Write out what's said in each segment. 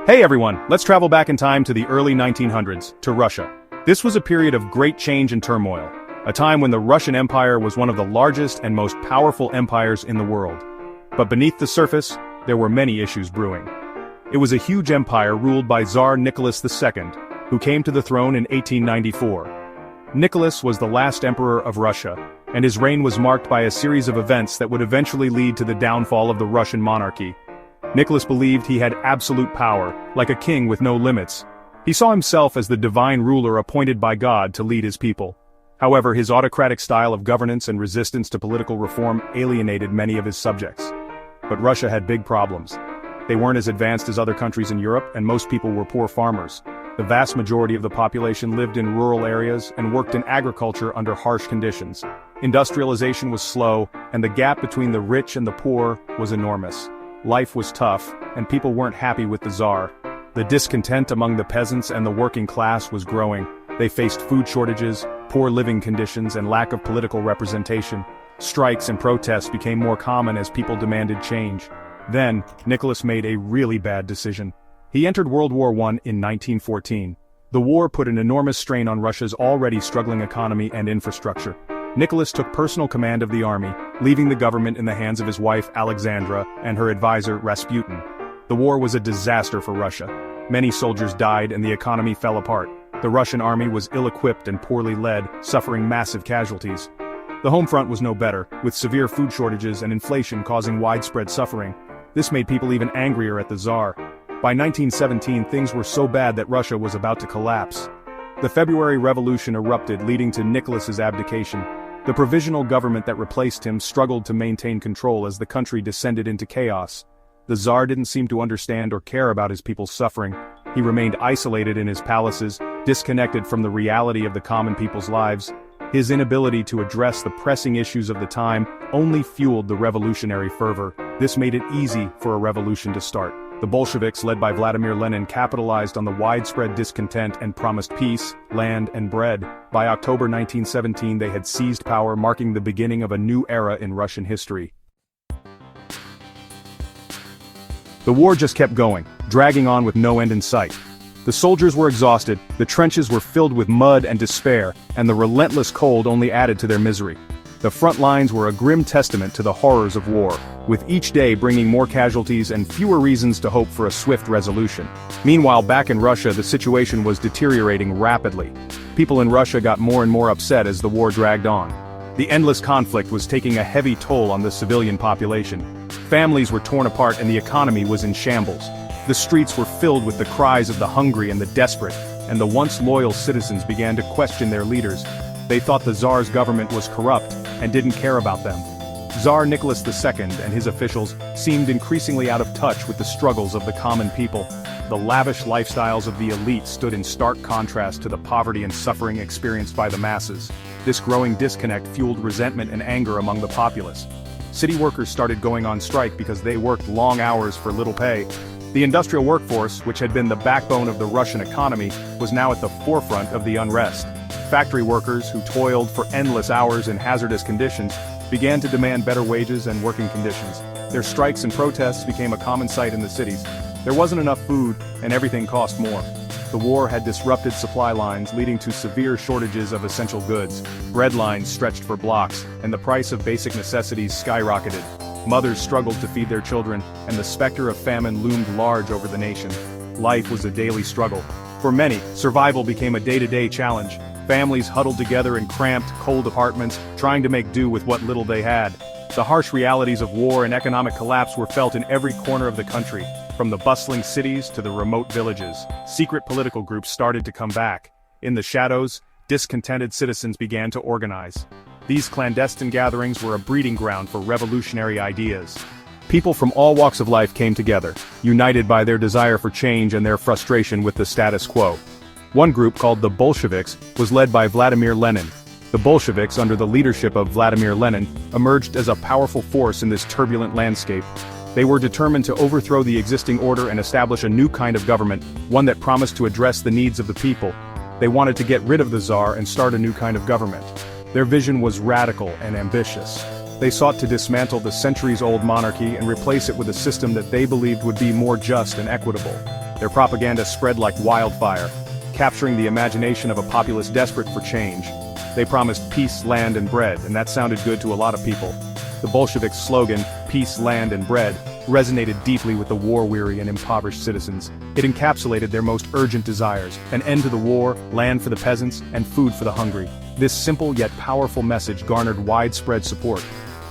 Hey everyone, let's travel back in time to the early 1900s, to Russia. This was a period of great change and turmoil, a time when the Russian Empire was one of the largest and most powerful empires in the world. But beneath the surface, there were many issues brewing. It was a huge empire ruled by Tsar Nicholas II, who came to the throne in 1894. Nicholas was the last emperor of Russia, and his reign was marked by a series of events that would eventually lead to the downfall of the Russian monarchy. Nicholas believed he had absolute power, like a king with no limits. He saw himself as the divine ruler appointed by God to lead his people. However, his autocratic style of governance and resistance to political reform alienated many of his subjects. But Russia had big problems. They weren't as advanced as other countries in Europe, and most people were poor farmers. The vast majority of the population lived in rural areas and worked in agriculture under harsh conditions. Industrialization was slow, and the gap between the rich and the poor was enormous. Life was tough, and people weren't happy with the Tsar. The discontent among the peasants and the working class was growing. They faced food shortages, poor living conditions, and lack of political representation. Strikes and protests became more common as people demanded change. Then, Nicholas made a really bad decision. He entered World War I in 1914. The war put an enormous strain on Russia's already struggling economy and infrastructure. Nicholas took personal command of the army, leaving the government in the hands of his wife Alexandra and her advisor Rasputin. The war was a disaster for Russia. Many soldiers died and the economy fell apart. The Russian army was ill-equipped and poorly led, suffering massive casualties. The home front was no better, with severe food shortages and inflation causing widespread suffering. This made people even angrier at the Tsar. By 1917, things were so bad that Russia was about to collapse. The February Revolution erupted, leading to Nicholas's abdication. The provisional government that replaced him struggled to maintain control as the country descended into chaos. The Tsar didn't seem to understand or care about his people's suffering. He remained isolated in his palaces, disconnected from the reality of the common people's lives. His inability to address the pressing issues of the time only fueled the revolutionary fervor. This made it easy for a revolution to start. The Bolsheviks, led by Vladimir Lenin, capitalized on the widespread discontent and promised peace, land, and bread. By October 1917, they had seized power, marking the beginning of a new era in Russian history. The war just kept going, dragging on with no end in sight. The soldiers were exhausted, the trenches were filled with mud and despair, and the relentless cold only added to their misery. The front lines were a grim testament to the horrors of war, with each day bringing more casualties and fewer reasons to hope for a swift resolution. Meanwhile, back in Russia, the situation was deteriorating rapidly. People in Russia got more and more upset as the war dragged on. The endless conflict was taking a heavy toll on the civilian population. Families were torn apart and the economy was in shambles. The streets were filled with the cries of the hungry and the desperate, and the once loyal citizens began to question their leaders. They thought the Tsar's government was corrupt and didn't care about them. Tsar Nicholas II and his officials seemed increasingly out of touch with the struggles of the common people. The lavish lifestyles of the elite stood in stark contrast to the poverty and suffering experienced by the masses. This growing disconnect fueled resentment and anger among the populace. City workers started going on strike because they worked long hours for little pay. The industrial workforce, which had been the backbone of the Russian economy, was now at the forefront of the unrest. Factory workers, who toiled for endless hours in hazardous conditions, began to demand better wages and working conditions. Their strikes and protests became a common sight in the cities. There wasn't enough food, and everything cost more. The war had disrupted supply lines, leading to severe shortages of essential goods. Bread lines stretched for blocks, and the price of basic necessities skyrocketed. Mothers struggled to feed their children, and the specter of famine loomed large over the nation. Life was a daily struggle. For many, survival became a day-to-day challenge. Families huddled together in cramped, cold apartments, trying to make do with what little they had. The harsh realities of war and economic collapse were felt in every corner of the country, from the bustling cities to the remote villages. Secret political groups started to come back. In the shadows, discontented citizens began to organize. These clandestine gatherings were a breeding ground for revolutionary ideas. People from all walks of life came together, united by their desire for change and their frustration with the status quo. One group, called the Bolsheviks, was led by Vladimir Lenin. The Bolsheviks, under the leadership of Vladimir Lenin, emerged as a powerful force in this turbulent landscape. They were determined to overthrow the existing order and establish a new kind of government, one that promised to address the needs of the people. They wanted to get rid of the Tsar and start a new kind of government. Their vision was radical and ambitious. They sought to dismantle the centuries-old monarchy and replace it with a system that they believed would be more just and equitable. Their propaganda spread like wildfire, capturing the imagination of a populace desperate for change. They promised peace, land, and bread, and that sounded good to a lot of people. The Bolsheviks' slogan, "Peace, Land, and Bread," resonated deeply with the war-weary and impoverished citizens. It encapsulated their most urgent desires: an end to the war, land for the peasants, and food for the hungry. This simple yet powerful message garnered widespread support.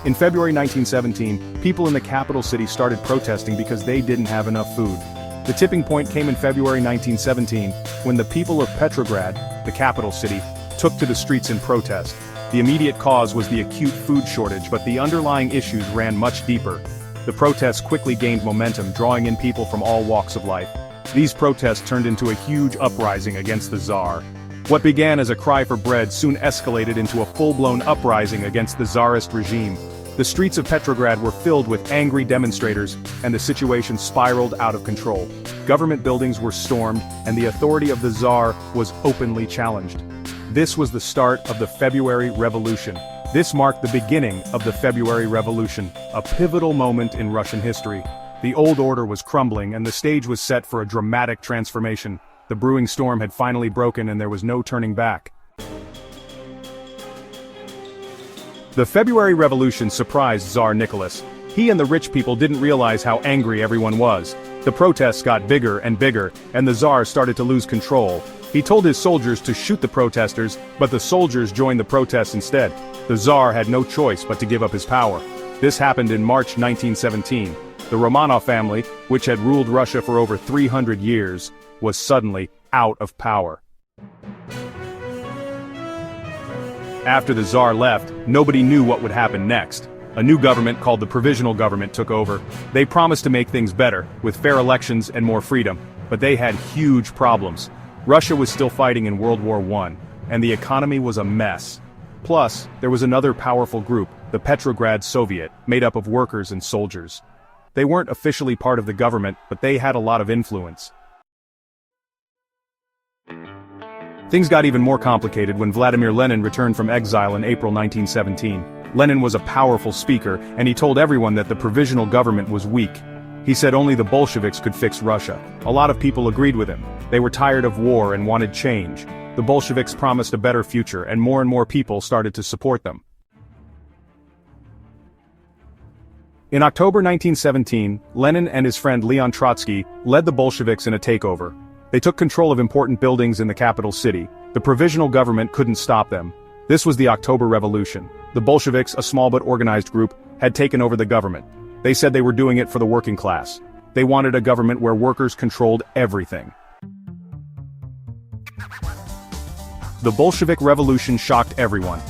In February 1917, people in the capital city started protesting because they didn't have enough food. The tipping point came in February 1917, when the people of Petrograd, the capital city, took to the streets in protest. The immediate cause was the acute food shortage, but the underlying issues ran much deeper. The protests quickly gained momentum, drawing in people from all walks of life. These protests turned into a huge uprising against the Tsar. What began as a cry for bread soon escalated into a full-blown uprising against the Tsarist regime. The streets of Petrograd were filled with angry demonstrators, and the situation spiraled out of control. Government buildings were stormed, and the authority of the Tsar was openly challenged. This was the start of the February Revolution. This marked the beginning of the February Revolution, a pivotal moment in Russian history. The old order was crumbling, and the stage was set for a dramatic transformation. The brewing storm had finally broken, and there was no turning back. The February Revolution surprised Tsar Nicholas. He and the rich people didn't realize how angry everyone was. The protests got bigger and bigger, and the Tsar started to lose control. He told his soldiers to shoot the protesters, but the soldiers joined the protests instead. The Tsar had no choice but to give up his power. This happened in March 1917. The Romanov family, which had ruled Russia for over 300 years, was suddenly out of power. After the Tsar left, nobody knew what would happen next. A new government called the Provisional government took over. They promised to make things better, with fair elections and more freedom, but they had huge problems. Russia was still fighting in World War I, and the economy was a mess. Plus, there was another powerful group, the Petrograd Soviet, made up of workers and soldiers. They weren't officially part of the government, but they had a lot of influence. Things got even more complicated when Vladimir Lenin returned from exile in April 1917. Lenin was a powerful speaker, and he told everyone that the provisional government was weak. He said only the Bolsheviks could fix Russia. A lot of people agreed with him. They were tired of war and wanted change. The Bolsheviks promised a better future, and more people started to support them. In October 1917, Lenin and his friend Leon Trotsky led the Bolsheviks in a takeover. They took control of important buildings in the capital city. The provisional government couldn't stop them. This was the October Revolution. The Bolsheviks, a small but organized group, had taken over the government. They said they were doing it for the working class. They wanted a government where workers controlled everything. The Bolshevik Revolution shocked everyone.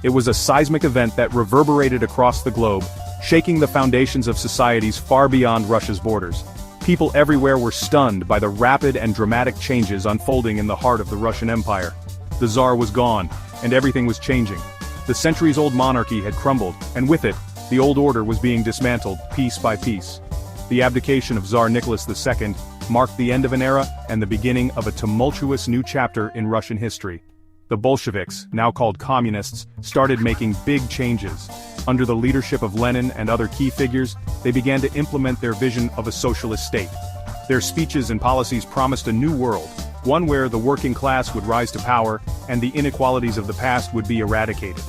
It was a seismic event that reverberated across the globe, shaking the foundations of societies far beyond Russia's borders. People everywhere were stunned by the rapid and dramatic changes unfolding in the heart of the Russian Empire. The Tsar was gone, and everything was changing. The centuries-old monarchy had crumbled, and with it, the old order was being dismantled, piece by piece. The abdication of Tsar Nicholas II marked the end of an era and the beginning of a tumultuous new chapter in Russian history. The Bolsheviks, now called communists, started making big changes. Under the leadership of Lenin and other key figures, they began to implement their vision of a socialist state. Their speeches and policies promised a new world, one where the working class would rise to power and the inequalities of the past would be eradicated.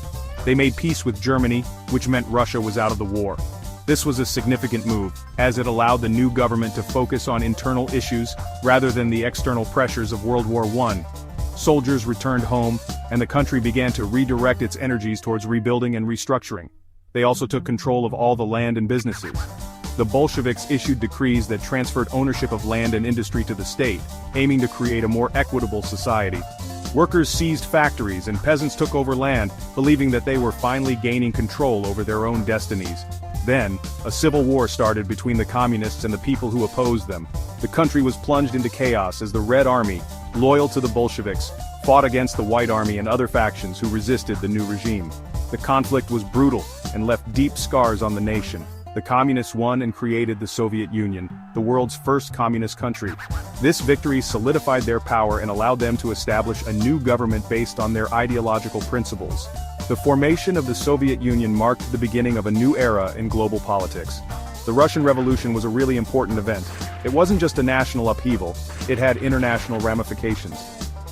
They made peace with Germany, which meant Russia was out of the war. This was a significant move, as it allowed the new government to focus on internal issues rather than the external pressures of World War I. Soldiers returned home, and the country began to redirect its energies towards rebuilding and restructuring. They also took control of all the land and businesses. The Bolsheviks issued decrees that transferred ownership of land and industry to the state, aiming to create a more equitable society. Workers seized factories and peasants took over land, believing that they were finally gaining control over their own destinies. Then, a civil war started between the communists and the people who opposed them. The country was plunged into chaos as the Red Army, loyal to the Bolsheviks, fought against the White Army and other factions who resisted the new regime. The conflict was brutal and left deep scars on the nation. The communists won and created the Soviet Union, the world's first communist country. This victory solidified their power and allowed them to establish a new government based on their ideological principles. The formation of the Soviet Union marked the beginning of a new era in global politics. The Russian Revolution was a really important event. It wasn't just a national upheaval, it had international ramifications.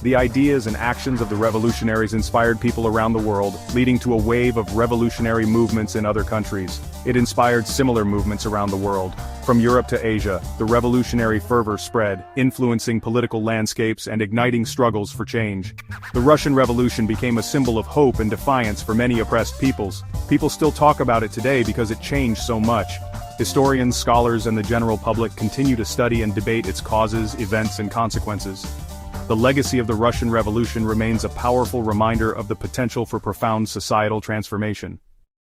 The ideas and actions of the revolutionaries inspired people around the world, leading to a wave of revolutionary movements in other countries. It inspired similar movements around the world. From Europe to Asia, the revolutionary fervor spread, influencing political landscapes and igniting struggles for change. The Russian Revolution became a symbol of hope and defiance for many oppressed peoples. People still talk about it today because it changed so much. Historians, scholars, and the general public continue to study and debate its causes, events, and consequences. The legacy of the Russian Revolution remains a powerful reminder of the potential for profound societal transformation.